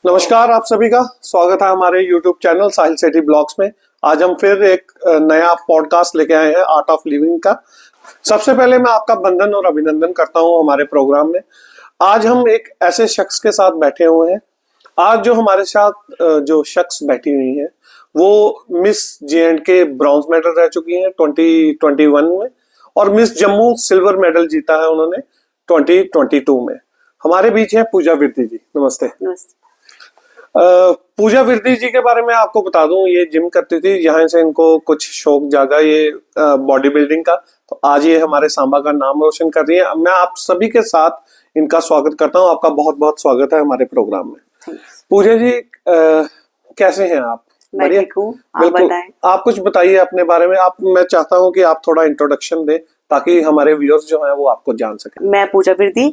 नमस्कार, आप सभी का स्वागत है हमारे YouTube चैनल साहिल सेठी ब्लॉग्स में। आज हम फिर एक नया पॉडकास्ट लेके आए हैं आर्ट ऑफ लिविंग का। सबसे पहले मैं आपका वंदन और अभिनंदन करता हूं हमारे प्रोग्राम में। आज हम एक ऐसे शख्स के साथ बैठे हुए हैं। आज जो हमारे साथ जो शख्स बैठी हुई है वो मिस J&K ब्रॉन्ज मेडल रह चुकी हैं 2021 में, और मिस जम्मू सिल्वर मेडल जीता है उन्होंने 2022 में। हमारे बीच है पूजा विरदी जी। नमस्ते। पूजा विरदी जी के बारे में आपको बता दूं, ये जिम करती थी, यहाँ से इनको कुछ शौक जागा ये बॉडी बिल्डिंग का, तो आज ये हमारे सांबा का नाम रोशन कर रही है। मैं आप सभी के साथ इनका स्वागत करता हूं। आपका बहुत बहुत स्वागत है हमारे प्रोग्राम में। पूजा जी, कैसे हैं आप? मैं ठीक हूँ, आप बिल्कुल, बताएं। आप कुछ बताइए अपने बारे में। मैं चाहता हूँ कि आप थोड़ा इंट्रोडक्शन दें ताकि हमारे व्यूअर्स जो हैं वो आपको जान सकें। मैं पूजा विरदी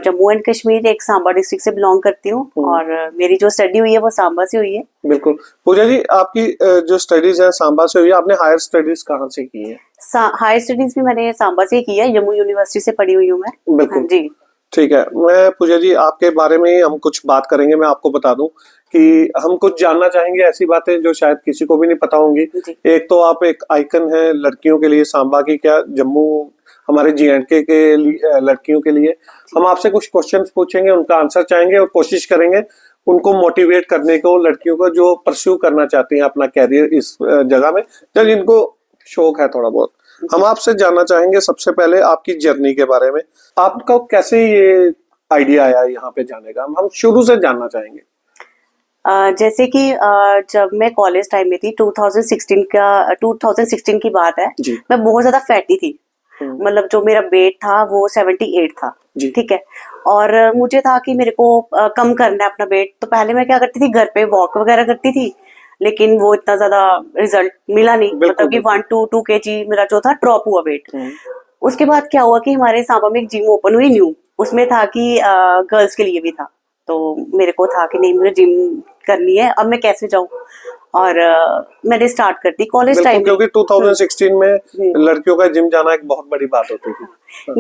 जम्मू एंड कश्मीर एक सांबा डिस्ट्रिक्ट से बिलोंग करती हूँ और मेरी जो स्टडी हुई है वो सांबा से हुई है। बिल्कुल। पूजा जी, आपकी जो स्टडीज है सांबा से हुई है, आपने हायर स्टडीज कहाँ से की है? हायर स्टडीज भी मैंने सांबा से की है, जम्मू यूनिवर्सिटी से पढ़ी हुई हूँ मैं। बिल्कुल जी ठीक है। मैं पूजा जी आपके बारे में ही हम कुछ बात करेंगे। मैं आपको बता दूं कि हम कुछ जानना चाहेंगे ऐसी बातें जो शायद किसी को भी नहीं पता होंगी। एक तो आप एक आइकन है लड़कियों के लिए सांबा की, क्या जम्मू हमारे J&K के लिए लड़कियों के लिए। हम आपसे कुछ क्वेश्चंस पूछेंगे, उनका आंसर चाहेंगे और कोशिश करेंगे उनको मोटिवेट करने को, लड़कियों को जो परस्यू करना चाहती हैं अपना कैरियर इस जगह में, जब इनको शौक है थोड़ा बहुत। हम आपसे जानना चाहेंगे सबसे पहले आपकी जर्नी के बारे में। आपको कैसे ये आइडिया आया यहाँ पे जाने का? हम शुरू से जानना चाहेंगे। जैसे कि जब मैं कॉलेज टाइम में थी 2016 की बात है। मैं बहुत ज्यादा फैटी थी, मतलब जो मेरा वेट था वो 78 था। ठीक है, और मुझे था कि मेरे को कम करना है अपना वेट। तो पहले मैं क्या करती थी, घर पे वॉक वगैरह करती थी, लेकिन वो इतना ज्यादा रिजल्ट मिला नहीं। मतलब कि 1 to 2 kg मेरा जो था ड्रॉप हुआ वेट। उसके बाद क्या हुआ कि हमारे सांबा में एक जिम ओपन हुई न्यू, उसमें था कि गर्ल्स के लिए भी था। तो मेरे को था कि नहीं, मुझे जिम करनी है, अब मैं कैसे जाऊं। और मैंने स्टार्ट कर दी कॉलेज टाइम, क्योंकि 2016 में लड़कियों का जिम जाना एक बहुत बड़ी बात होती थी।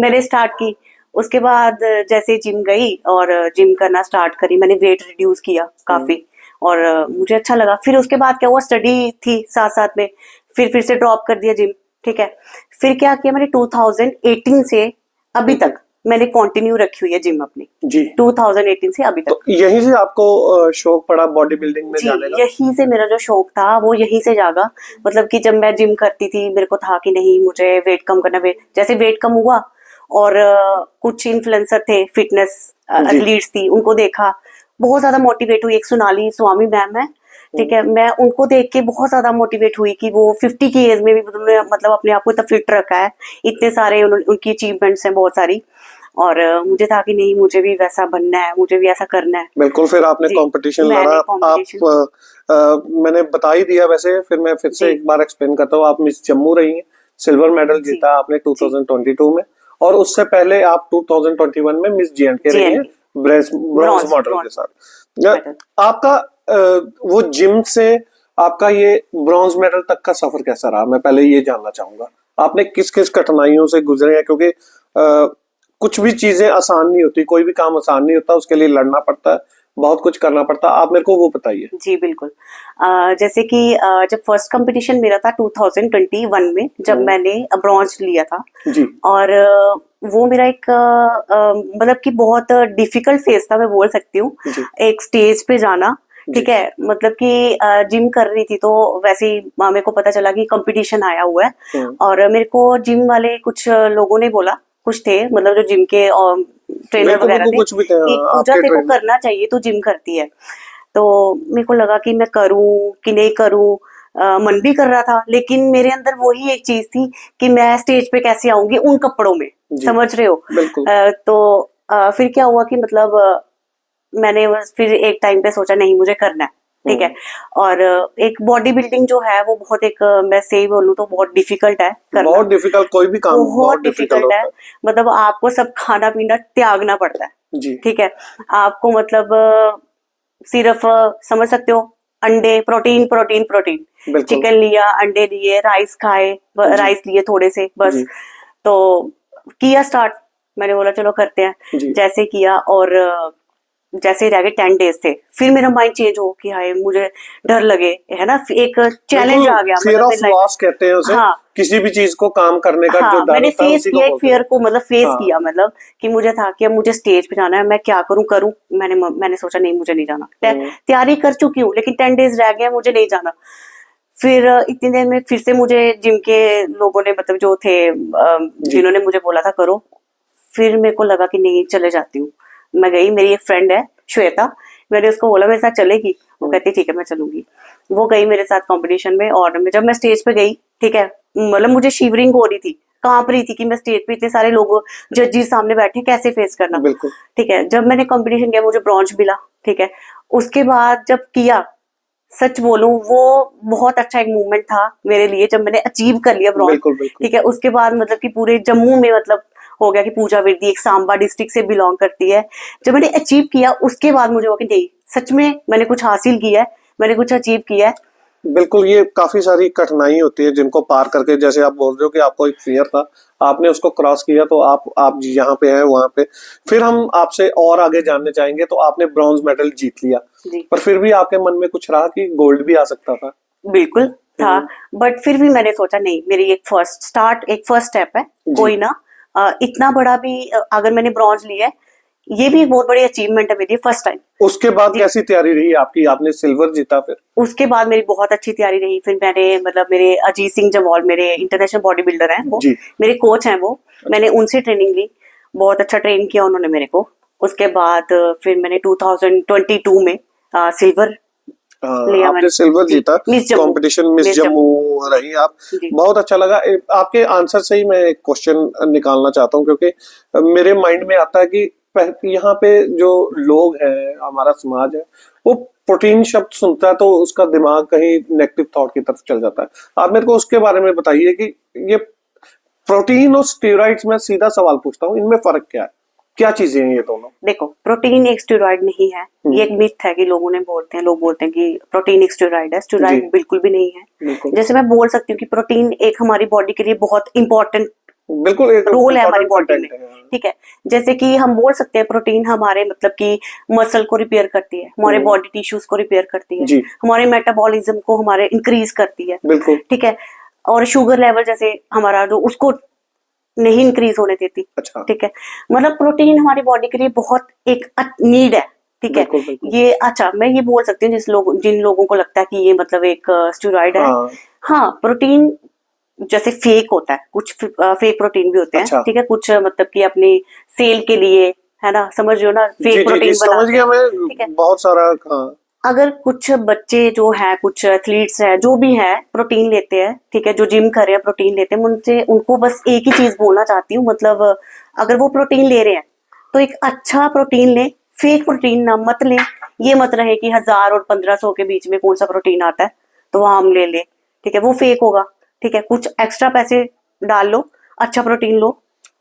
मैंने स्टार्ट की। उसके बाद जैसे जिम गई और जिम करना स्टार्ट करी, मैंने वेट रिड्यूस किया काफी और मुझे अच्छा लगा। फिर उसके बाद क्या हुआ, स्टडी थी साथ साथ में, फिर से ड्रॉप कर दिया जिम। ठीक है, फिर क्या किया मैंने 2018 से अभी तक मैंने कंटिन्यू रखी हुई है जिम अपनी जी। 2018 से अभी तक। तो यहीं से आपको शौक पड़ा बॉडी बिल्डिंग में जाने का? यहीं से मेरा जो शौक था वो यहीं से जागा। मतलब कि जब मैं जिम करती थी मेरे को था कि नहीं, मुझे वेट कम करना। वेट जैसे वेट कम हुआ और कुछ इन्फ्लुएंसर थे, फिटनेस एथलीट्स थी, उनको देखा, बहुत ज्यादा मोटिवेट हुई। एक सोनाली स्वामी मैम है, ठीक है, मैं उनको देख के बहुत ज्यादा मोटिवेट हुई कि वो 50 की एज में भी उन्होंने मतलब अपने आप को इतना फिट रखा है। इतने सारे उनकी अचीवमेंट्स हैं बहुत सारी, और मुझे था कि नहीं, मुझे भी वैसा बनना है, मुझे भी ऐसा करना है। बिल्कुल। फिर आपने कंपटीशन लड़ा। आप मैंने बता ही दिया वैसे, फिर मैं फिर से एक बार एक्सप्लेन करता हूँ। आप मिस जम्मू रही हैं, सिल्वर मेडल जीता आपने 2022 में, और उससे पहले आप 2021 में मिस J&K रही हैं ब्रॉन्ज मॉडल के साथ। आपका वो जिम से आपका ये ब्रॉन्ज मेडल तक का सफर कैसा रहा? मैं पहले ये जानना चाहूंगा, आपने किस किस कठिनाइयों से गुजरे हैं? क्योंकि कुछ भी चीजें आसान नहीं होती, कोई भी काम आसान नहीं होता, उसके लिए लड़ना पड़ता है, बहुत कुछ करना पड़ता है। आप मेरे को वो बताइए। जी बिल्कुल। जैसे कि जब फर्स्ट कंपटीशन मेरा था 2021 में, जब मैंने ब्रॉन्ज लिया था जी। और वो मेरा एक मतलब कि बहुत डिफिकल्ट फेज था, मैं बोल सकती हूँ। एक स्टेज पे जाना, ठीक है, मतलब कि जिम कर रही थी तो वैसे ही मेरे को पता चला कि कंपटीशन आया हुआ है। और मेरे को जिम वाले कुछ लोगों ने बोला, कुछ थे मतलब जो जिम के ट्रेनर वगैरह थे, कि पूजा तेरे को करना चाहिए, तू जिम करती है। तो मेरे को लगा कि मैं करूं कि नहीं करूं, मन भी कर रहा था, लेकिन मेरे अंदर वही एक चीज थी कि मैं स्टेज पे कैसे आऊंगी उन कपड़ों में, समझ रहे हो। तो फिर क्या हुआ कि मतलब मैंने फिर एक टाइम पे सोचा नहीं, मुझे करना है, ठीक है। और एक बॉडी बिल्डिंग जो है वो बहुत एक, मैं सही बोलूं तो बहुत डिफिकल्ट है करना। बहुत डिफिकल्ट, कोई भी काम बहुत डिफिकल्ट है। मतलब आपको सब खाना पीना त्यागना पड़ता है, ठीक है। आपको मतलब सिर्फ समझ सकते हो, अंडे, प्रोटीन प्रोटीन प्रोटीन, चिकन लिया, अंडे लिए, राइस खाए, राइस लिए थोड़े से बस। तो किया स्टार्ट, मैंने बोला चलो करते हैं, जैसे किया। और जैसे रह गए 10 डेज थे, फिर मेरा माइंड चेंज हो कि हाय मुझे डर लगे, है ना, एक चैलेंज आ गया, फियर ऑफ मतलब मेरे लॉस कहते हैं उसे। हाँ किसी भी चीज को काम करने का जो हाँ डर मैंने होता है फेस उसी को किया एक बोलते हैं। फियर को, मतलब फेस हाँ किया, मतलब कि मुझे था कि अब मुझे स्टेज पे जाना है, मैं क्या करूं करूं। मैंने सोचा नहीं, मुझे नहीं जाना। तैयारी कर चुकी हूँ लेकिन 10 डेज रह गए, मुझे नहीं जाना। फिर इतनी देर में फिर से मुझे जिम के लोगों ने, मतलब जो थे जी। जिन्होंने मुझे बोला था करो, फिर मेरे को लगा कि नहीं चले जाती हूँ। मैं गई, मेरी एक फ्रेंड है श्वेता, मैंने उसको बोला मेरे साथ चलेगी, वो कहती ठीक है मैं चलूंगी। वो गई मेरे साथ कंपटीशन में, और जब मैं स्टेज पे गई, ठीक है, मतलब मुझे शिवरिंग हो रही थी, कांप रही थी कि मैं स्टेज पे इतने सारे लोग जजेस सामने बैठे, कैसे फेस करना। बिल्कुल। ठीक है, जब मैंने कंपटीशन किया मुझे ब्रॉन्ज मिला। ठीक है, उसके बाद जब किया, सच बोलूं वो बहुत अच्छा एक मूवमेंट था मेरे लिए जब मैंने अचीव कर लिया ब्रॉन्ज। बिल्कुल बिल्कुल। ठीक है, उसके बाद मतलब कि पूरे जम्मू में मतलब हो गया कि पूजा विर्दी एक सांबा डिस्ट्रिक्ट से बिलोंग करती है। जब मैंने अचीव किया उसके बाद मुझे हुआ कि नहीं, सच में मैंने कुछ हासिल किया है, मैंने कुछ अचीव किया है। बिल्कुल, ये काफी सारी कठिनाई होती है जिनको पार करके, जैसे आप बोल रहे हो कि आपको एक फियर था, आपने उसको क्रॉस किया तो आप यहाँ पे हैं वहां पे। फिर हम आपसे और आगे जानने चाहेंगे। तो आपने ब्रॉन्ज मेडल जीत लिया, जी पर फिर भी आपके मन में कुछ रहा कि गोल्ड भी आ सकता था। बिल्कुल था, बट फिर भी मैंने सोचा नहीं, मेरी एक फर्स्ट स्टेप है, जी। कोई ना, इतना बड़ा भी अगर मैंने ब्रॉन्ज लिया है, ये भी एक बहुत बड़ी अचीवमेंट है मेरी, फर्स्ट टाइम। उसके बाद जी, कैसी तैयारी रही आपकी? आपने सिल्वर जीता फिर? उसके बाद मेरी बहुत अच्छी तैयारी रही। फिर मैंने मतलब मेरे अजीत सिंह जम्वाल, मेरे इंटरनेशनल बॉडी बिल्डर हैं वो, जी। मेरे कोच हैं वो, मैंने उनसे ट्रेनिंग ली, बहुत अच्छा ट्रेन किया उन्होंने मेरे को। उसके बाद फिर मैंने 2022 में सिल्वर लिया आपने मैंने। सिल्वर जी, जीता miss Jammu, competition, miss miss Jammu Jammu. रही आप। जी बहुत अच्छा लगा। आपके आंसर से ही मैं एक क्वेश्चन निकालना चाहता हूँ, क्योंकि मेरे माइंड में आता है कि यहाँ पे जो लोग हैं, हमारा समाज है, वो प्रोटीन शब्द सुनता है तो उसका दिमाग कहीं नेगेटिव थॉट की तरफ चल जाता है। आप मेरे को उसके बारे में बताइए कि ये प्रोटीन और स्टेरॉइड्स में सीधा सवाल पूछता हूँ, इनमें फर्क क्या है? क्या चीजें हैं ये दोनों? देखो, प्रोटीन एक स्टेरॉइड नहीं है, ये एक मिथ है कि लोग बोलते हैं कि प्रोटीन एक स्टेरॉइड है। जी। स्टेरॉइड बिल्कुल भी नहीं है। बिल्कुल जैसे मैं बोल सकती हूँ कि प्रोटीन एक हमारी बॉडी के लिए बहुत इंपॉर्टेंट बिल्कुल, एक रोल है हमारी इम्पोर्टेंट बॉडी में। कंटेंट है। ठीक है, जैसे कि हम बोल सकते हैं प्रोटीन हमारे मतलब कि मसल को रिपेयर करती है, हमारे बॉडी टिश्यूज को रिपेयर करती है, जी। हमारे मेटाबॉलिज्म को हमारे इंक्रीज करती है। बिल्कुल। ठीक है, और शुगर लेवल जैसे हमारा जो उसको नहीं इंक्रीज होने देती। अच्छा। ठीक है, मतलब प्रोटीन हमारी बॉडी के लिए बहुत एक नीड है। ठीक है, बिल्कुल बिल्कुल। ये अच्छा मैं ये बोल सकती हूँ जिन लोगों को लगता है कि ये मतलब एक स्टेरॉइड है। हाँ। हाँ, प्रोटीन जैसे फेक होता है, कुछ फेक प्रोटीन भी होते हैं। अच्छा। ठीक है, कुछ मतलब कि अपनी सेल के लिए, है ना, समझ रहे हो ना, जी फेक जी जी, प्रोटीन समझ बनाते गया हैं। मैं। ठीक है, बहुत सारा। हाँ। अगर कुछ बच्चे जो है, कुछ एथलीट्स है जो भी है, प्रोटीन लेते हैं, ठीक है, जो जिम कर रहे हैं प्रोटीन लेते हैं, मैं उनसे उनको बस एक ही चीज बोलना चाहती हूँ, मतलब अगर वो प्रोटीन ले रहे हैं तो एक अच्छा प्रोटीन लें, फेक प्रोटीन ना मत लें। ये मत रहे कि 1000 और 1500 के बीच में कौन सा प्रोटीन आता है तो वो हम ले लें। ठीक है, वो फेक होगा। ठीक है, कुछ एक्स्ट्रा पैसे डाल लो, अच्छा प्रोटीन लो।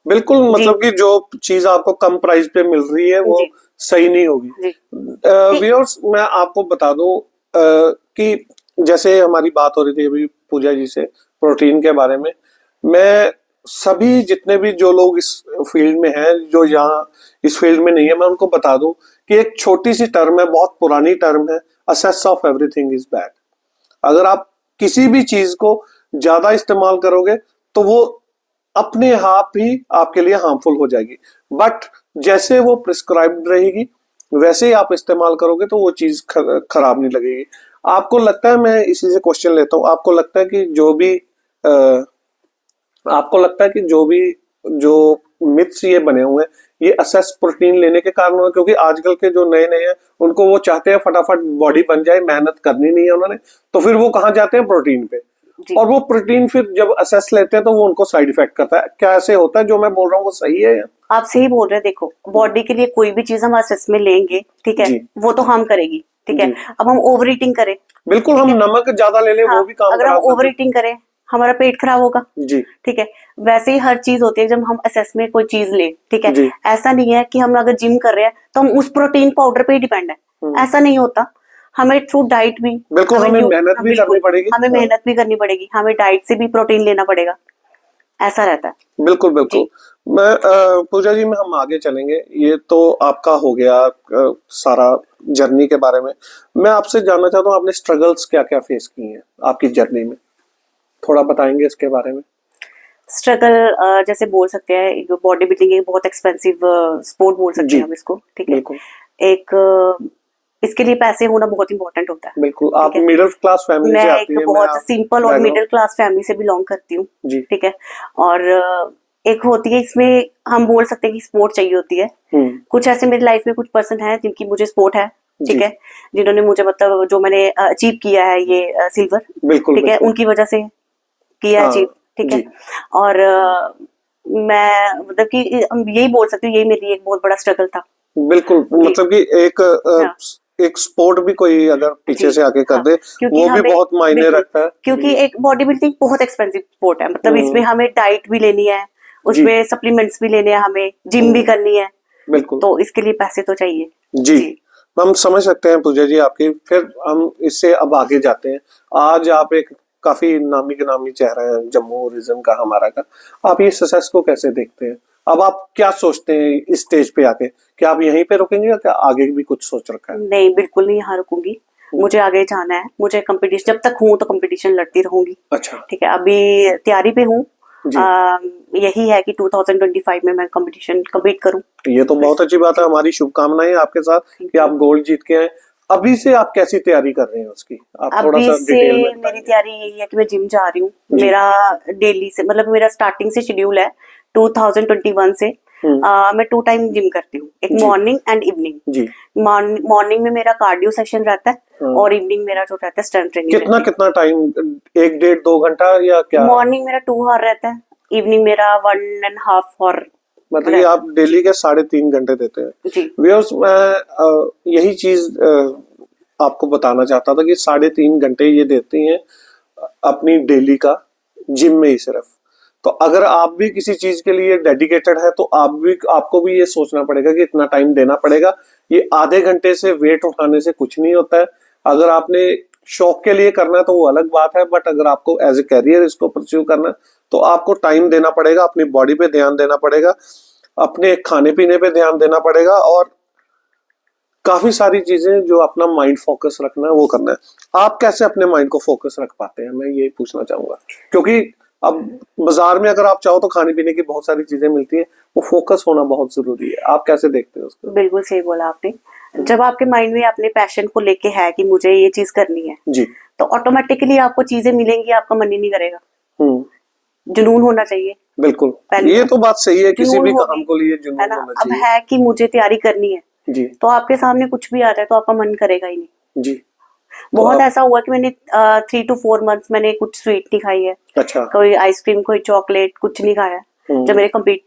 बिल्कुल, जी मतलब कि जो चीज आपको कम प्राइस पे मिल रही है वो जी सही नहीं होगी। जी व्यूअर्स, मैं आपको बता दूं कि जैसे हमारी बात हो रही थी अभी पूजा जी से प्रोटीन के बारे में, मैं सभी जितने भी जो लोग इस फील्ड में हैं, जो यहाँ इस फील्ड में नहीं है, मैं उनको बता दूं कि एक छोटी सी टर्म है, बहुत पुरानी टर्म है, assess of everything is bad. अगर आप किसी भी चीज को ज्यादा इस्तेमाल करोगे तो वो अपने आप ही आपके लिए हार्मफुल हो जाएगी। बट जैसे वो प्रिस्क्राइब्ड रहेगी वैसे ही आप इस्तेमाल करोगे तो वो चीज खराब नहीं लगेगी। आपको लगता है, मैं इसी से क्वेश्चन लेता हूँ, आपको लगता है कि जो मिथ्स ये बने हुए हैं ये असेस प्रोटीन लेने के कारण हुए? क्योंकि आजकल के जो नए नए हैं उनको वो चाहते हैं फटाफट बॉडी बन जाए, मेहनत करनी नहीं है उन्होंने, तो फिर वो कहाँ जाते हैं? प्रोटीन पे। जी और वो प्रोटीन फिर जब असेस लेते हैं तो वो उनको साइड इफेक्ट करता है। क्या ऐसे होता है? जो मैं बोल रहा हूँ वो सही है? आप सही बोल रहे हैं। देखो, बॉडी के लिए कोई भी चीज हम असेस में लेंगे, ठीक है, जी वो तो हम करेगी। ठीक है, जी। अब हम ओवर ईटिंग करें, बिल्कुल, ठीक हम है, नमक ज्यादा ले लें हाँ, वो भी काम अगर हम खराब ओवर करती ईटिंग करें हमारा पेट खराब होगा। है। जी ठीक है, वैसे ही हर चीज होती है जब हम असेस में कोई चीज ले। ठीक है, जी। ऐसा नहीं है कि हम अगर जिम कर रहे हैं तो हम उस प्रोटीन पाउडर पे ही डिपेंड है, ऐसा नहीं होता। हमें थ्रू डाइट भी बिल्कुल, हमें मेहनत हाँ, भी करनी बिल्कुल पड़ेगी। हमें हाँ। मेहनत भी करनी पड़ेगी, हमें डाइट से भी प्रोटीन लेना पड़ेगा, ऐसा रहता है। बिल्कुल बिल्कुल। जी मैं पूजा जी में हम आगे चलेंगे, ये तो आपका हो गया सारा जर्नी के बारे में। मैं आपसे जानना चाहता हूँ आपने स्ट्रगल्स क्या क्या फेस किए हैं आपकी जर्नी में, थोड़ा बताएंगे इसके बारे में। स्ट्रगल जैसे बोल सकते हैं, बॉडी बिल्डिंग एक बहुत एक्सपेंसिव स्पोर्ट बोल सकते जी हैं हम इसको, ठीक है। बिल्कुल एक इसके लिए पैसे होना बहुत इंपॉर्टेंट होता है, बिल्कुल। ठीक आप है। मिडिल क्लास फैमिली मैं से एक आती है, मैं बहुत आप सिंपल और बैकग्राउंड। मिडिल क्लास फैमिली से बिलोंग करती हूँ, जी ठीक है। और एक होती है इसमें, हम बोल सकते हैं कि स्पोर्ट चाहिए होती है। कुछ ऐसे मेरी लाइफ में कुछ पर्सन है जिनकी मुझे स्पोर्ट है, जी ठीक है, जिन्होंने मुझे मतलब जो मैंने अचीव किया है ये सिल्वर, बिल्कुल ठीक है, बिल्कुल। उनकी वजह से किया हाँ अचीव, ठीक है। जी और मैं मतलब कि हम यही बोल सकती हूँ, यही मेरी एक बहुत बड़ा स्ट्रगल था। बिल्कुल, जी मतलब कि एक हाँ एक स्पोर्ट भी कोई अगर पीछे जी से आके कर हाँ, दे क्योंकि वो भी हमें बहुत मायने बिल्कुल, रखता है क्योंकि जी। एक बॉडी बिल्डिंग बहुत एक्सपेंसिव स्पोर्ट है, मतलब इसमें हम्म हमें डाइट भी लेनी है, जी उसमें सप्लीमेंट्स भी लेने हैं, हमें जिम भी करनी है, बिल्कुल तो इसके लिए पैसे तो चाहिए। जी। जी हम समझ सकते हैं पूजा जी आपकी। फिर हम इससे अब आगे जाते हैं। आज आप एक काफी नामी गिरामी चेहरा है जम्मू रीजन का, हमारा का। आप ये सक्सेस को कैसे देखते हैं? अब आप क्या सोचते हैं इस स्टेज पे आके? क्या आप यहीं पे रुकेंगे या क्या आगे भी कुछ सोच रखा है? नहीं, बिल्कुल नहीं यहाँ रुकूंगी, मुझे आगे जाना है। मुझे कंपटीशन, जब तक हूँ तो कंपटीशन लड़ती रहूंगी, अच्छा ठीक है। अभी तैयारी पे हूँ, जी। यही है कि 2025 में मैं कंपटीशन कम्पीट करूँ। ये तो बहुत अच्छी बात है, हमारी शुभकामनाएं आपके साथ थैंक कि यू। आप गोल्ड जीत के आए। अभी से आप कैसी तैयारी कर रहे हैं उसकी, आप थोड़ा अभी सा से डिटेल में मेरी बताएंगे। तैयारी यही है कि मैं जिम जा रही हूँ। जी मेरा डेली से मतलब मेरा स्टार्टिंग से शेड्यूल है 2021 से। हम्म मैं 2 टाइम जिम करती हूँ, एक जी मॉर्निंग एंड इवनिंग। जी मॉर्निंग में मेरा कार्डियो सेशन रहता है, हाँ। और इवनिंग मेरा जो रहता है स्ट्रेंथ ट्रेनिंग कितना रहती कितना टाइम, एक डेढ़ दो घंटा या है। क्या? मॉर्निंग मेरा 2 आवर रहता है, इवनिंग मेरा 1.5 आवर मतलब कि रहता आप है। डेली जी के 3.5 घंटे देते हैं। जी व्यूअर्स, मैं यही चीज आपको बताना चाहता था कि 3.5 घंटे ये देती हैं अपनी डेली का जिम में ही सिर्फ। तो अगर आप भी किसी चीज के लिए डेडिकेटेड है तो आपको भी ये सोचना पड़ेगा कि इतना टाइम देना पड़ेगा। ये आधे घंटे से वेट उठाने से कुछ नहीं होता है। अगर आपने शौक के लिए करना है तो वो अलग बात है, बट अगर आपको एज ए कैरियर इसको परस्यू करना है तो आपको टाइम देना पड़ेगा, अपनी बॉडी पे ध्यान देना पड़ेगा, अपने खाने पीने पे ध्यान देना पड़ेगा, और काफी सारी चीजें जो अपना माइंड फोकस रखना है वो करना है। आप कैसे अपने माइंड को फोकस रख पाते हैं, मैं यही पूछना चाहूंगा। क्योंकि अब बाजार में अगर आप चाहो तो खाने पीने की बहुत सारी चीजें मिलती हैं, वो फोकस होना बहुत जरूरी है। आप कैसे देखते हैं उसको? बिल्कुल सही बोला आपने। जब आपके माइंड में अपने पैशन को लेके है कि मुझे ये चीज करनी है, जी तो ऑटोमेटिकली आपको चीजें मिलेंगी, आपका मन ही नहीं करेगा। हम्म जुनून होना चाहिए बिल्कुल। पहली ये बात, तो बात सही है, किसी जुनून भी काम होगी, को लिए है जुनून ना। होना अब चाहिए। है कि मुझे तैयारी करनी है, जी तो आपके सामने कुछ भी आ जाए तो आपका मन करेगा ही नहीं। जी। तो बहुत आप ऐसा हुआ कि मैंने 3 to 4 months मैंने कुछ स्वीट नहीं खाई है, अच्छा कोई आइसक्रीम, कोई चॉकलेट, कुछ नहीं खाया। जब मैंने कम्पीट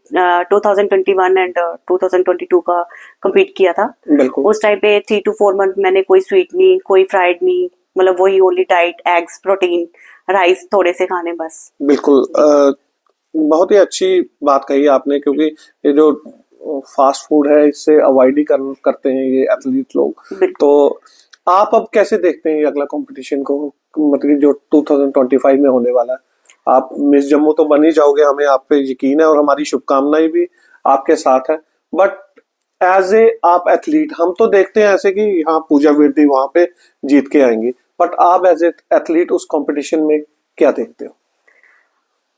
2021 एंड 2022 का कम्पीट किया था, बिल्कुल उस टाइम पे 3 to 4 month मैंने कोई स्वीट नहीं, कोई फ्राइड नहीं, मतलब वही only diet, eggs, protein, rice थोड़े से खाने बस। बिल्कुल। बहुत ही अच्छी बात कही आपने, क्योंकि ये जो फास्ट फूड है इससे अवॉइड ही करते हैं ये एथलीट लोग। बिल्कुल। तो आप अब कैसे देखते हैं ये अगला कंपटीशन को, मतलब कि जो 2025 में होने वाला है? आप मिस जम्मू तो बन ही जाओगे, हमें आप पे यकीन है और हमारी शुभकामनाएं भी आपके साथ है। बट एज ए आप एथलीट, हम तो देखते हैं ऐसे कि हाँ पूजा विर्दी वहां पे जीत के आएंगी, बट आप एज ए एथलीट उस कंपटीशन में क्या देखते हो?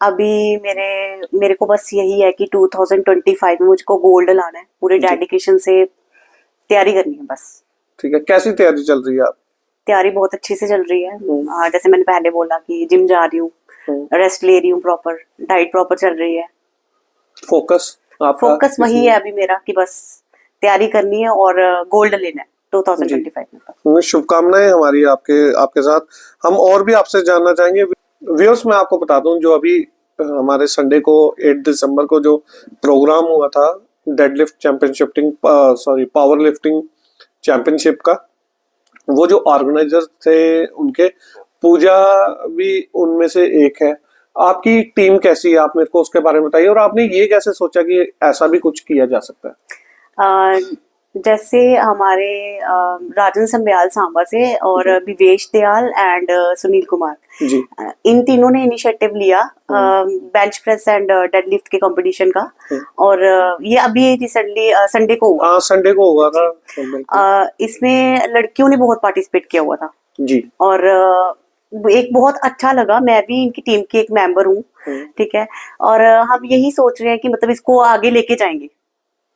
अभी मेरे मेरे को बस यही है कि 2025 में मुझको गोल्ड लाना है, पूरे जी डेडिकेशन से तैयारी करनी है बस। ठीक है। कैसी तैयारी चल रही है आप? तैयारी बहुत अच्छी से चल रही है। जैसे मैंने पहले बोला कि जिम जा रही हूँ, रेस्ट ले रही हूँ, प्रॉपर डाइट प्रॉपर चल रही है। फोकस आपका फोकस वही है अभी मेरा कि बस तैयारी करनी है और गोल्ड लेना है 2025 में बस। शुभकामनाएं हमारी आपके आपके साथ। हम और भी आपसे जानना चाहेंगे। व्यूअर्स, मैं आपको बता दूं जो अभी हमारे संडे को 8 दिसंबर को जो प्रोग्राम हुआ था deadlift championship, sorry power lifting championship का, वो जो ऑर्गेनाइजर थे उनके, पूजा भी उनमें से एक है। आपकी टीम कैसी है, आप मेरे को उसके बारे में बताइए, और आपने ये कैसे सोचा कि ऐसा भी कुछ किया जा सकता है? जैसे हमारे राजन संब्याल सांबा से और विवेश दयाल एंड सुनील कुमार, जी इन तीनों ने इनिशिएटिव लिया बेंच प्रेस एंड डेडलिफ्ट के कंपटीशन का। और ये अभी रिसेंटली संडे को हुआ। हाँ, संडे को हुआ था। बिल्कुल। इसमें लड़कियों ने बहुत पार्टिसिपेट किया हुआ था जी और एक बहुत अच्छा लगा। मैं भी इनकी टीम की एक मेंबर हूँ, ठीक है। और हम यही सोच रहे हैं कि मतलब इसको आगे लेके जाएंगे,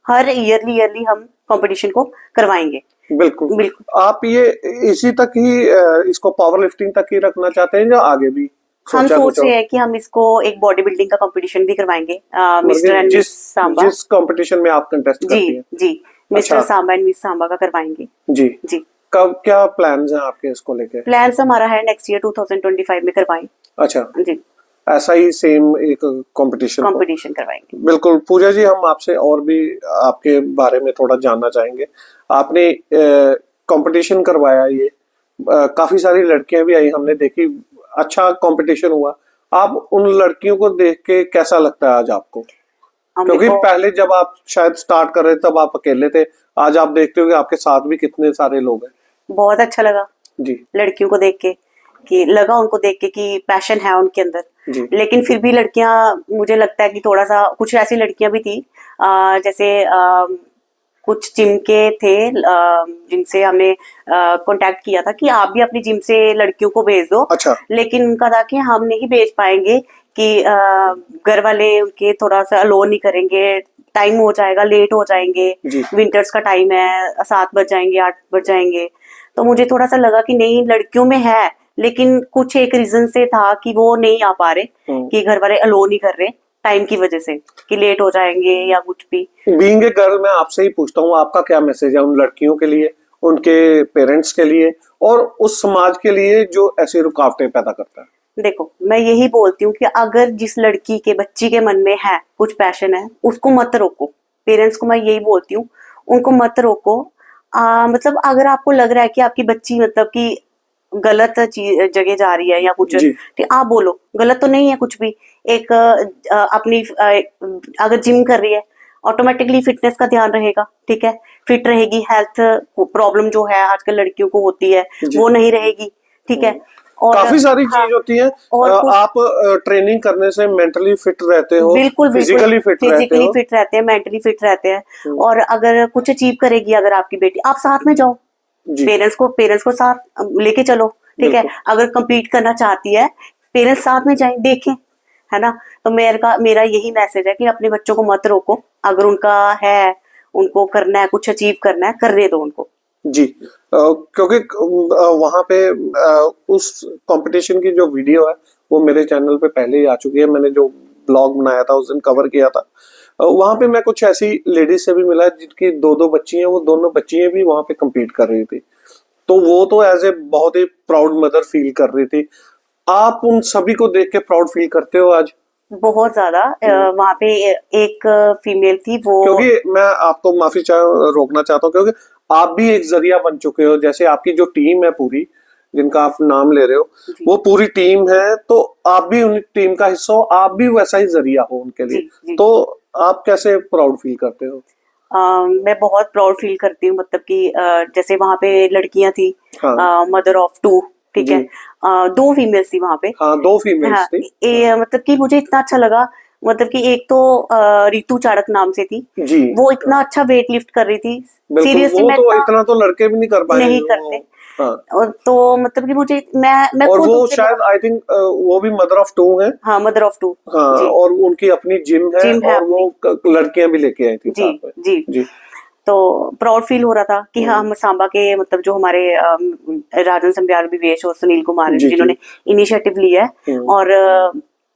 हर ईयरली हम कंपटीशन को करवाएंगे। बिल्कुल बिल्कुल। आप ये इसी तक ही इसको पावर लिफ्टिंग तक ही रखना चाहते हैं या आगे भी हम सोचा सोच कुछ और? रहे हैं कि हम इसको एक बॉडी बिल्डिंग का कंपटीशन भी करवाएंगे, मिस्टर एंड मिस सांबा। जिस कंपटीशन में आप कंटेस्ट करती हैं। जी मिस्टर अच्छा। सांबा एंड मिस सांबा का करवाएंगे। जी जी कब क्या प्लान्स हैं आपके इसको लेके? प्लान्स हमारा है नेक्स्ट ईयर 2025 में करवाएं। अच्छा, जी ऐसा ही सेम एक कंपटीशन करवाएंगे। बिल्कुल। पूजा जी, हम आपसे और भी आपके बारे में थोड़ा जानना चाहेंगे। आपने कंपटीशन करवाया, ये काफी सारी लड़कियां भी आई, हमने देखी, अच्छा कंपटीशन हुआ। आप उन लड़कियों को देख के कैसा लगता है आज आपको? क्योंकि पहले जब आप शायद स्टार्ट कर रहे थे तब आप अकेले थे, आज आप देखते हो कि आपके साथ भी कितने सारे लोग हैं। बहुत अच्छा लगा जी लड़कियों को देख के, कि लगा उनको देख के कि पैशन है उनके अंदर। जी लेकिन फिर भी लड़कियां, मुझे लगता है कि थोड़ा सा कुछ ऐसी लड़कियां भी थी जैसे कुछ जिम के थे जिनसे हमने कांटेक्ट किया था कि आप भी अपनी जिम से लड़कियों को भेज दो। अच्छा। लेकिन उनका था कि हम नहीं भेज पाएंगे, कि घर वाले उनके थोड़ा सा अलो नहीं करेंगे, टाइम हो जाएगा, लेट हो जाएंगे, विंटर्स का टाइम है, 7 बज जाएंगे, 8 बज जाएंगे। तो मुझे थोड़ा सा लगा कि नहीं, लड़कियों में है, लेकिन कुछ एक रीजन से था कि वो नहीं आ पा रहे, कि घर वाले अलो नहीं कर रहे टाइम की वजह से, कि लेट हो जाएंगे या कुछ भी। बीइंग ए गर्ल, मैं आपसे ही पूछता हूँ, आपका क्या मैसेज है उन लड़कियों के लिए, उनके पेरेंट्स के लिए और उस समाज के लिए जो ऐसी रुकावटें पैदा करता है? देखो, मैं यही बोलती हूँ कि अगर जिस लड़की के, बच्ची के मन में है कुछ पैशन है, उसको मत रोको। पेरेंट्स को मैं यही बोलती हूँ, उनको मत रोको। मतलब अगर आपको लग रहा है कि आपकी बच्ची मतलब कि गलत जगह जा रही है या कुछ, ठीक, आप बोलो गलत तो नहीं है कुछ भी। एक अपनी अगर जिम कर रही है, ऑटोमेटिकली फिटनेस का ध्यान रहेगा, ठीक है, फिट रहेगी। हेल्थ प्रॉब्लम जो है आजकल लड़कियों को होती है वो नहीं रहेगी, ठीक है। और काफी सारी चीज होती है। और आप ट्रेनिंग करने से मेंटली फिट रहते हो, बिल्कुल फिजिकली फिट रहते हैं, मेंटली फिट रहते हैं। और अगर कुछ अचीव करेगी अगर आपकी बेटी, आप साथ में जाओ, पेरेंट्स को साथ लेके चलो, ठीक है। अगर compete करना चाहती है, पेरेंट्स साथ में जाएं, देखें, है ना। तो मेरा यही मैसेज है कि अपने बच्चों को मत रोको। अगर उनका है, उनको करना है, कुछ अचीव करना है, करने दो उनको। जी क्योंकि वहां पे उस कंपटीशन की जो वीडियो है वो मेरे चैनल पे पहले ही आ चुकी है। मैंने जो ब्लॉग बनाया था उस दिन कवर किया था। वहां पे मैं कुछ ऐसी लेडीज से भी मिला जिनकी 2-2 बच्ची हैं, वो दोनों बच्चियां भी वहां पे compete कर रही थी। तो वो तो एज ए बहुत ही प्राउड मदर फील कर रही थी। आप उन सभी को देख के प्राउड फील करते हो आज? बहुत ज्यादा। वहां पे एक फीमेल थी, वो, क्योंकि मैं आपको माफी रोकना चाहता हूँ, क्योंकि आप भी एक जरिया बन चुके हो। जैसे आपकी जो टीम है पूरी, जिनका आप नाम ले रहे हो, वो पूरी टीम है, तो आप भी उन टीम का हिस्सा हो, आप भी वैसा ही जरिया हो उनके लिए। तो आप कैसे प्राउड फील करते हो? मैं बहुत प्राउड फील करती हूँ। मतलब कि जैसे वहां पे लड़कियां थी, मदर ऑफ 2, ठीक है, 2 फीमेल्स थी वहां पे। हाँ, 2 फीमेल्स थी। मतलब कि मुझे इतना अच्छा लगा। मतलब कि एक तो रितु चाड़क नाम से थी जी, वो इतना अच्छा वेट लिफ्ट कर रही थी। सीरियसली, वो तो इतना तो लड़के भी नहीं कर पाए, नहीं करते। और तो मतलब कि मुझे, मैं और वो शायद आई थिंक वो भी मदर ऑफ 2 है। हाँ, मदर ऑफ 2। हाँ, और उनकी अपनी जिम है और वो लड़कियां भी लेके आई थी साथ में। जी। तो प्राउड फील हो रहा था कि हाँ, हम सांबा के, मतलब जो हमारे राजन संब्याल, विवेश और सुनील कुमार जिन्होंने इनिशिएटिव लिया है। और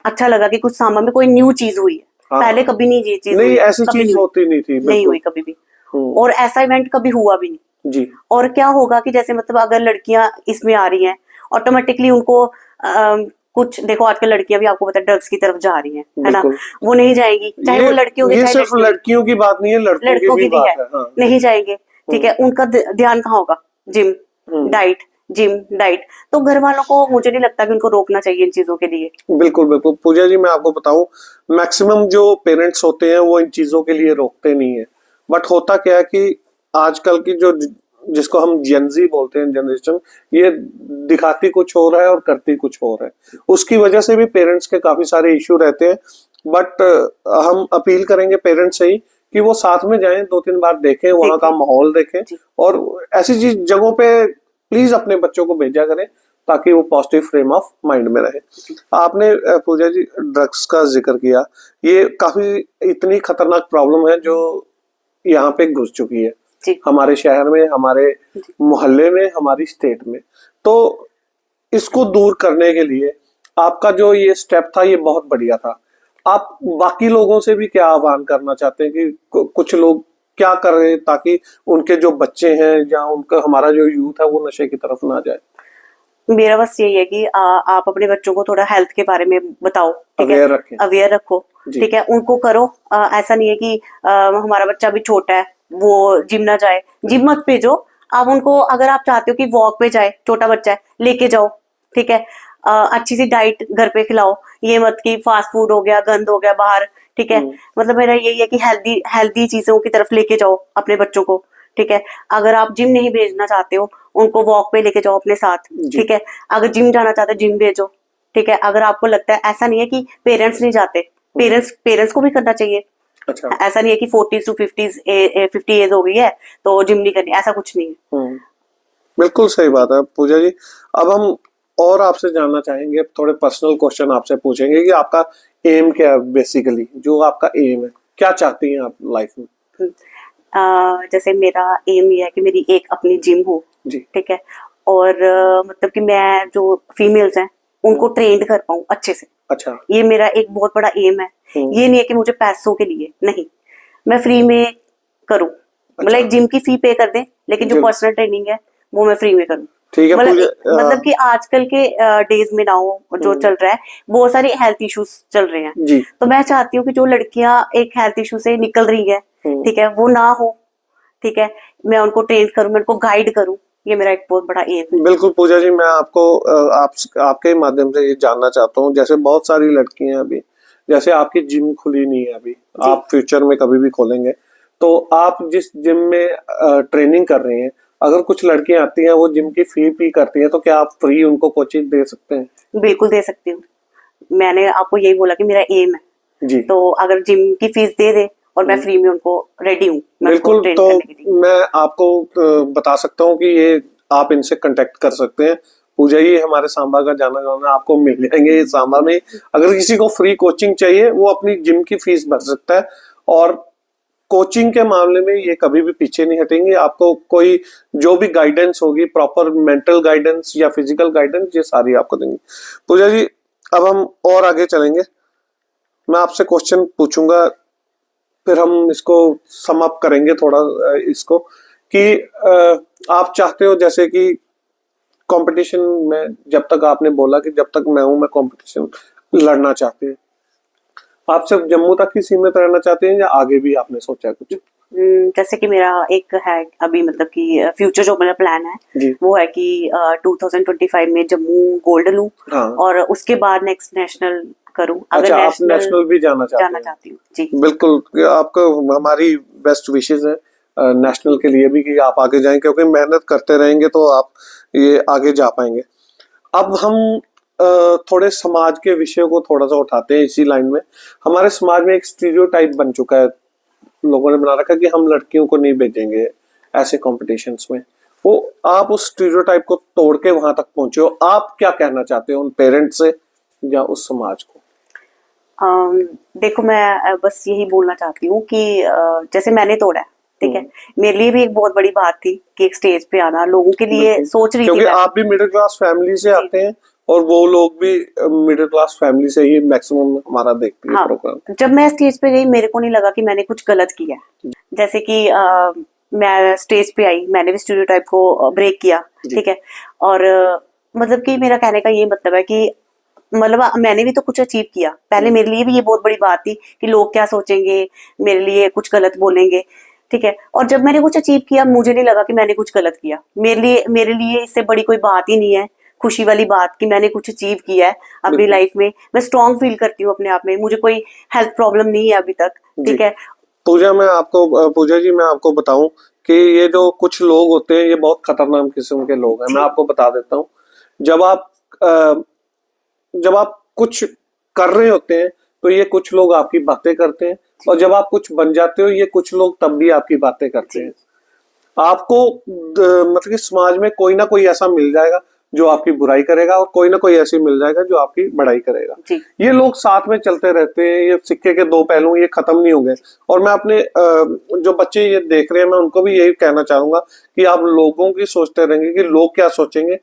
अच्छा लगा कि कुछ सांबा में कोई न्यू चीज हुई है। पहले कभी नहीं ये चीज नहीं, ऐसी चीज होती नहीं थी, नहीं हुई कभी भी, और ऐसा इवेंट कभी हुआ भी नहीं जी। और क्या होगा कि जैसे मतलब अगर लड़कियां इसमें आ रही हैं, ऑटोमेटिकली उनको कुछ, देखो आजकल लड़कियां भी, आपको पता है, ड्रग्स की तरफ जा रही हैं, है ना। वो नहीं जाएंगी, चाहे वो लड़कियों की, ये सिर्फ लड़कियों की बात नहीं है, लड़कों की भी बात है। हाँ। नहीं जाएंगे, ठीक है। उनका ध्यान कहाँ होगा? Gym, diet. तो घर वालों को, मुझे नहीं लगता कि उनको रोकना चाहिए इन चीजों के लिए। बिल्कुल पूजा जी, मैं आपको बताऊं, मैक्सिमम जो पेरेंट्स होते हैं वो इन चीजों के लिए रोकते नहीं है। बट होता क्या है कि आजकल की जो जिसको हम जेनजी बोलते हैं जनरेशन, ये दिखाती कुछ और है और करती कुछ और है। उसकी वजह से भी पेरेंट्स के काफी सारे इश्यू रहते हैं। बट हम अपील करेंगे पेरेंट्स से ही कि वो साथ में जाएं, 2-3 बार देखें, वहां का माहौल देखें और ऐसी चीज जगहों पे प्लीज अपने बच्चों को भेजा करें ताकि वो पॉजिटिव फ्रेम ऑफ माइंड में रहे। आपने पूजा जी ड्रग्स का जिक्र किया, ये काफी इतनी खतरनाक प्रॉब्लम है जो यहाँ पे घुस चुकी है हमारे शहर में, हमारे मोहल्ले में, हमारी स्टेट में। तो इसको दूर करने के लिए आपका जो ये स्टेप था ये बहुत बढ़िया था। आप बाकी लोगों से भी क्या आह्वान करना चाहते हैं कि कुछ लोग क्या कर रहे हैं ताकि उनके जो बच्चे हैं या उनका हमारा जो यूथ है वो नशे की तरफ ना जाए? मेरा बस यही है कि आप अपने बच्चों को थोड़ा हेल्थ के बारे में बताओ, ठीक है, अवेयर रखें, अवेयर रखो, ठीक है, उनको करो। ऐसा नहीं है कि हमारा बच्चा भी छोटा है वो जिम ना जाए, जिम मत भेजो आप उनको। अगर आप चाहते हो कि वॉक पे जाए, छोटा बच्चा है, लेके जाओ, ठीक है, अच्छी सी डाइट घर पे खिलाओ। ये मत कि फास्ट फूड हो गया, गंद हो गया बाहर, ठीक है। मतलब मेरा यही है कि हेल्दी हेल्दी चीजों की तरफ लेके जाओ अपने बच्चों को, ठीक है। अगर आप जिम नहीं भेजना चाहते हो, उनको वॉक पे लेके जाओ अपने साथ, ठीक है। अगर जिम जाना चाहते हो, जिम भेजो, ठीक है। अगर आपको लगता है, ऐसा नहीं है कि पेरेंट्स नहीं जाते, पेरेंट्स को भी करना चाहिए। अच्छा, ऐसा नहीं है कि 40s to 50 एज हो गई है तो जिम नहीं करनी, ऐसा कुछ नहीं है। बिल्कुल सही बात है पूजा जी। अब हम और आपसे जानना चाहेंगे, थोड़े पर्सनल क्वेश्चन आपसे पूछेंगे कि आपका एम क्या है, बेसिकली जो आपका एम है, क्या चाहती हैं आप लाइफ में? जैसे मेरा एम ये है कि मेरी एक अपनी जिम हो, ठीक है, और मतलब कि मैं जो फीमेल्स हैं उनको ट्रेंड कर पाऊँ अच्छे से। अच्छा, ये मेरा एक बहुत बड़ा एम है। ये नहीं है कि मुझे पैसों के लिए, नहीं, मैं फ्री में करूँ। मतलब एक जिम की फी पे कर दे, लेकिन जो पर्सनल ट्रेनिंग है वो मैं फ्री में करूँ। ठीक है, मतलब कि आजकल के डेज में ना जो चल रहा है, बहुत सारे हेल्थ इश्यूज चल रहे हैं, तो मैं चाहती हूँ कि जो लड़कियां एक हेल्थ इशू से निकल रही है, ठीक है, वो ना हो, ठीक है, मैं उनको ट्रेन करूँ, मैं उनको गाइड करूँ। ये मेरा एक बहुत बड़ा एम है। बिल्कुल पूजा जी, मैं आपको आपके माध्यम से ये जानना चाहता हूँ, जैसे बहुत सारी लड़कियां अभी, जैसे आपकी जिम खुली नहीं है अभी, आप फ्यूचर में कभी भी खोलेंगे, तो आप जिस जिम में ट्रेनिंग कर रही हैं, अगर कुछ लड़कियां आती हैं वो जिम की फी भी करती हैं, तो क्या आप फ्री उनको कोचिंग दे सकते हैं? बिल्कुल दे सकती हूँ। मैंने आपको यही बोला कि मेरा एम है जी। तो अगर जिम की फीस दे दे और मैं फ्री में उनको रेडी हूँ बिल्कुल। तो मैं आपको बता सकता हूँ कि ये आप इनसे कांटेक्ट कर सकते हैं। पूजा ये हमारे सांबा का जाना जाना, आपको मिल जाएंगे सांबा में। अगर किसी को फ्री कोचिंग चाहिए वो अपनी जिम की फीस भर सकता है, और कोचिंग के मामले में ये कभी भी पीछे नहीं हटेंगे। आपको कोई जो भी गाइडेंस होगी, प्रॉपर मेंटल गाइडेंस या फिजिकल गाइडेंस, ये सारी आपको देंगे। पूजा जी अब हम और आगे चलेंगे, मैं आपसे क्वेश्चन पूछूंगा, फिर हम इसको सम अप करेंगे थोड़ा इसको, कि आप चाहते हो जैसे कि कंपटीशन में, जब तक आपने बोला कि जब तक मैं हूं मैं कंपटीशन लड़ना चाहते हैं, आप सिर्फ जम्मू तक ही सीमित रहना चाहते हैं या आगे भी आपने सोचा कुछ? जैसे कि मेरा एक है अभी, मतलब कि फ्यूचर जो मेरा प्लान है वो है कि 2025 में जम्मू गोल्ड लूं, और उसके बाद नेक्स्ट नेशनल करूं। अच्छा, आप नेशनल भी जाना चाहती हूँ जी। बिल्कुल, आपको हमारी बेस्ट विशेस है नेशनल के लिए भी कि आप आगे जाएं, क्योंकि मेहनत करते रहेंगे तो आप ये आगे जा पाएंगे। अब हम थोड़े समाज के विषयों को थोड़ा सा उठाते हैं इसी लाइन में। हमारे समाज में एक स्टीरियोटाइप बन चुका है, लोगों ने बना रखा कि हम लड़कियों को नहीं भेजेंगे ऐसे कॉम्पिटिशन्स में। वो आप उस स्टीरियोटाइप को तोड़ के वहां तक पहुंचे हो, आप क्या कहना चाहते हो उन पेरेंट्स से या उस समाज को? देखो, मैं बस यही बोलना चाहती हूँ कि जैसे मैंने तोड़ा है, ठीक है, मेरे लिए भी एक बहुत बड़ी बात थी कि एक स्टेज पे आना, लोगों के लिए सोच रही थी, क्योंकि आप भी मिडिल क्लास फैमिली से आते हैं और वो लोग भी मिडिल क्लास फैमिली से ही मैक्सिमम हमारा देखती है प्रोग्राम। जब मैं स्टेज पे गई, मेरे को नहीं लगा कि मैंने कुछ गलत किया। जैसे कि मैं स्टेज पे आई, मैंने भी स्टीरियोटाइप को ब्रेक किया, ठीक है, और मतलब कि मेरा कहने का ये मतलब है कि मतलब मैंने भी तो कुछ अचीव किया। पहले मेरे लिए भी ये बहुत बड़ी बात थी कि लोग क्या सोचेंगे, मेरे लिए कुछ गलत बोलेंगे, ठीक है, और जब मैंने कुछ अचीव किया, मुझे नहीं लगा कि मैंने कुछ गलत किया। मेरे लिए इससे बड़ी कोई बात ही नहीं है, खुशी वाली बात कि मैंने कुछ अचीव किया है अपनी लाइफ में। मैं स्ट्रॉन्ग फील करती हूँ अपने आप में, मुझे कोई हेल्थ प्रॉब्लम नहीं है अभी तक, ठीक है, पूजा जी मैं आपको बताऊं कि ये जो कुछ लोग होते हैं ये बहुत खतरनाक किस्म के लोग हैं। मैं आपको बता देता हूँ, जब आप अ, जब आप कुछ कर रहे होते हैं तो ये कुछ लोग आपकी बातें करते हैं, और जब आप कुछ बन जाते हो ये कुछ लोग तब भी आपकी बातें करते हैं। आपको मतलब कि समाज में कोई ना कोई ऐसा मिल जाएगा जो आपकी बुराई करेगा, और कोई ना कोई ऐसी मिल जाएगा जो आपकी बड़ाई करेगा। ये लोग साथ में चलते रहते हैं, ये सिक्के के दो पहलू, ये खत्म नहीं होंगे। और मैं अपने जो बच्चे ये देख रहे हैं मैं उनको भी यही कहना चाहूंगा कि आप लोगों की सोचते रहेंगे कि लोग क्या सोचेंगे,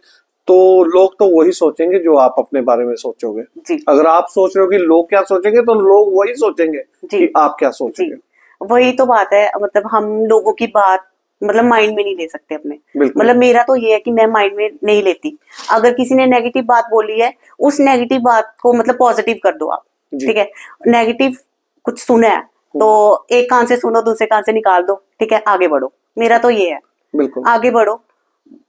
तो लोग तो वही सोचेंगे जो आप अपने बारे में सोचोगे। अगर आप सोच रहे हो कि लोग क्या सोचेंगे तो लोग वही सोचेंगे कि आप क्या सोचेंगे। वही तो बात है, मतलब हम लोगों की बात मतलब माइंड में नहीं ले सकते अपने। मतलब मेरा तो ये है कि मैं माइंड में नहीं लेती। अगर किसी ने नेगेटिव बात बोली है, उस नेगेटिव बात को मतलब पॉजिटिव कर दो आप, ठीक है। नेगेटिव कुछ सुना है तो एक कान से सुनो, दूसरे कान से निकाल दो, ठीक है, आगे बढ़ो। मेरा तो ये है, बिल्कुल आगे बढ़ो।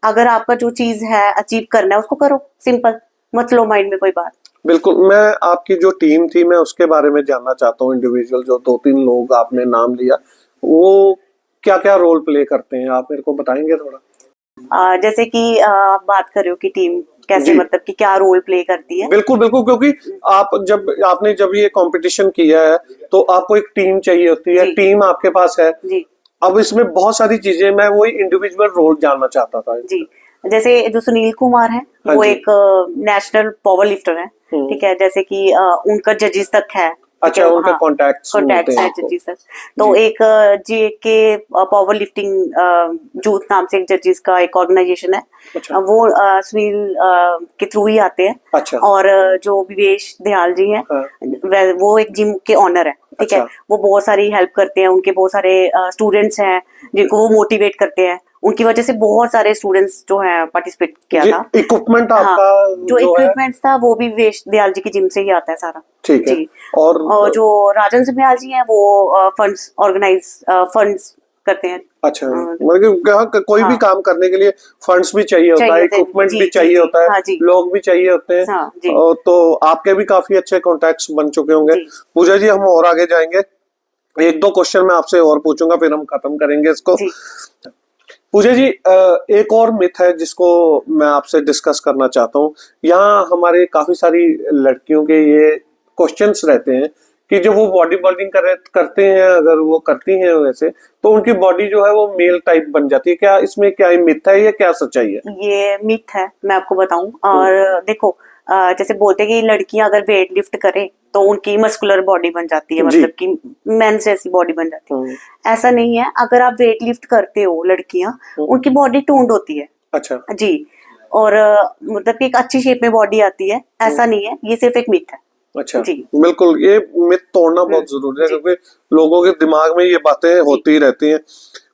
अगर आपका जो चीज है अचीव करना है उसको करो, सिंपल, मत लो माइंड में कोई बात। बिल्कुल। मैं आपकी जो टीम थी मैं उसके बारे में जानना चाहता हूँ। इंडिविजुअल जो 2-3 लोग आपने नाम लिया, वो क्या क्या रोल प्ले करते हैं, आप मेरे को बताएंगे थोड़ा? जैसे कि आप बात कर रहे हो कि टीम कैसे, मतलब कि क्या रोल प्ले करती है। बिल्कुल बिल्कुल, क्योंकि आपने जब ये कंपटीशन किया है तो आपको एक टीम चाहिए होती है, टीम आपके पास है जी। अब इसमें बहुत सारी चीजें, मैं वही इंडिविजुअल रोल जानना चाहता था जी। जैसे जो सुनील कुमार है वो एक नेशनल पावर लिफ्टर है, ठीक है। जैसे कि उनका जजेस तक है, अच्छा, उनका कॉन्टैक्ट्स है जजेस तक। तो एक JK पावर लिफ्टिंग जूथ नाम से एक जजेस का एक ऑर्गेनाइजेशन है। अच्छा। वो सुनील के थ्रू ही आते हैं। अच्छा। और जो विवेश दयाल जी हैं, वो एक जिम के ऑनर है, ठीक है। वो बहुत सारी हेल्प करते हैं, उनके बहुत सारे स्टूडेंट्स हैं जिनको वो मोटिवेट करते हैं। उनकी वजह से बहुत सारे स्टूडेंट्स जो हैं पार्टिसिपेट किया था। इक्विपमेंट आपका जो इक्विपमेंट था वो भी विवेश दयाल जी की जिम से ही आता है सारा, ठीक है। और जो राजन सिंह जी हैं वो फंड्स करते हैं। अच्छा, मतलब कोई भी काम करने के लिए फंड्स भी चाहिए होता है, इक्विपमेंट भी चाहिए होता है, लोग भी चाहिए होते हैं। तो आपके भी काफी अच्छे कॉन्टैक्ट्स बन चुके होंगे। पूजा जी, हम और आगे जाएंगे, 1-2 क्वेश्चन मैं आपसे और पूछूंगा, फिर हम खत्म करेंगे इसको। पूजा जी, एक और मिथ है जिसको मैं आपसे डिस्कस करना चाहता हूँ। यहाँ हमारे काफी सारी लड़कियों के ये क्वेश्चंस रहते हैं कि जब वो बॉडी बिल्डिंग करते हैं, अगर वो करती हैं वैसे, तो उनकी बॉडी जो है वो मेल टाइप बन जाती है। क्या इसमें क्या मिथ है या क्या सच्चाई है? ये मिथ है, मैं आपको बताऊं। और देखो, जैसे बोलते हैं कि लड़कियां अगर वेट लिफ्ट करें तो उनकी मस्कुलर बॉडी बन जाती है, मतलब कि मेंस जैसी बॉडी बन जाती है। ऐसा नहीं है। अगर आप वेट लिफ्ट करते हो, लड़कियां, उनकी बॉडी टोन्ड होती है। अच्छा जी। और मतलब कि एक अच्छी शेप में बॉडी आती है, ऐसा नहीं है, ये सिर्फ एक मिथ है। अच्छा जी, बिल्कुल, ये मिथ तोड़ना बहुत जरूरी है क्योंकि लोगों के दिमाग में ये बातें होती रहती हैं।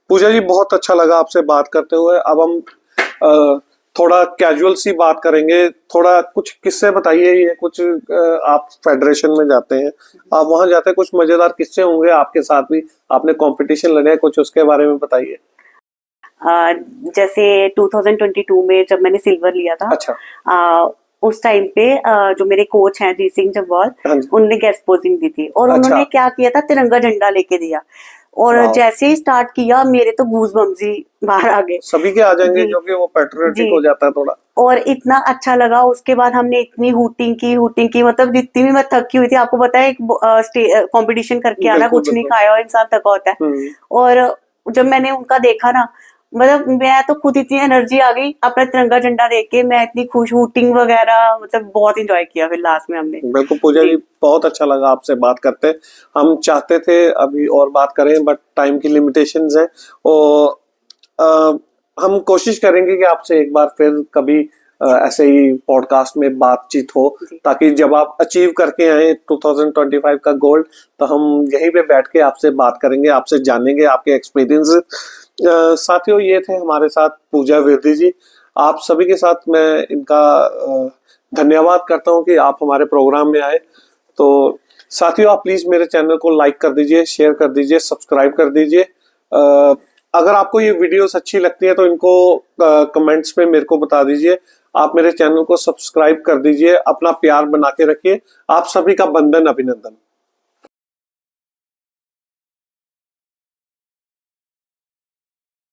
पूजा जी, बहुत अच्छा लगा आपसे बात करते हुए। अब हम थोड़ा कैजुअल सी बात करेंगे। थोड़ा कुछ किस्से बताइए। ये कुछ आप फेडरेशन में जाते हैं, आप वहां जाते हैं, कुछ मजेदार किस्से होंगे आपके साथ भी, आपने कंपटीशन लड़े, कुछ उसके बारे में बताइए। जैसे 2022 में जब मैंने सिल्वर लिया था। अच्छा। उस टाइम पे जो मेरे कोच हैं जीत सिंह जम्वाल, उन्होंने गेस्ट पोजिंग दी थी और उन्होंने क्या किया था, तिरंगा झंडा लेके दिया। और जैसे ही स्टार्ट किया मेरे तो गूज बम्स ही बाहर आ गए। सभी के आ जाएंगे क्योंकि वो पैट्रियोटिक हो जाता है थोड़ा। और इतना अच्छा लगा। उसके बाद हमने इतनी हूटिंग की, मतलब जितनी भी मैं थकी हुई थी। आपको पता है, कंपटीशन करके आना, कुछ नहीं खाया और इंसान थका होता है। और जब मैंने उनका देखा ना, मतलब मैं तो खुद इतनी एनर्जी आ गई अपना तिरंगा झंडा देख के, मैं इतनी खुश, हूटिंग वगैरह, मतलब बहुत एंजॉय किया फिर लास्ट में हमने। बिल्कुल पूजा जी, बहुत अच्छा लगा आपसे बात करते। हम चाहते थे अभी और बात करें बट टाइम की लिमिटेशंस है, और हम कोशिश करेंगे कि आपसे एक बार फिर कभी ऐसे ही पॉडकास्ट में बातचीत हो, ताकि जब आप अचीव करके आए 2025 का गोल्ड, तो हम यहीं पे बैठ के आपसे बात करेंगे, आपसे जानेंगे आपके एक्सपीरियंस। साथियों, ये थे हमारे साथ पूजा विरदी जी। आप सभी के साथ मैं इनका धन्यवाद करता हूं कि आप हमारे प्रोग्राम में आए। तो साथियों, आप प्लीज मेरे चैनल को लाइक कर दीजिए, शेयर कर दीजिए, सब्सक्राइब कर दीजिए। अगर आपको ये वीडियोस अच्छी लगती है तो इनको कमेंट्स में मेरे को बता दीजिए। आप मेरे चैनल को सब्सक्राइब कर दीजिए, अपना प्यार बना के रखिए। आप सभी का बंधन अभिनंदन।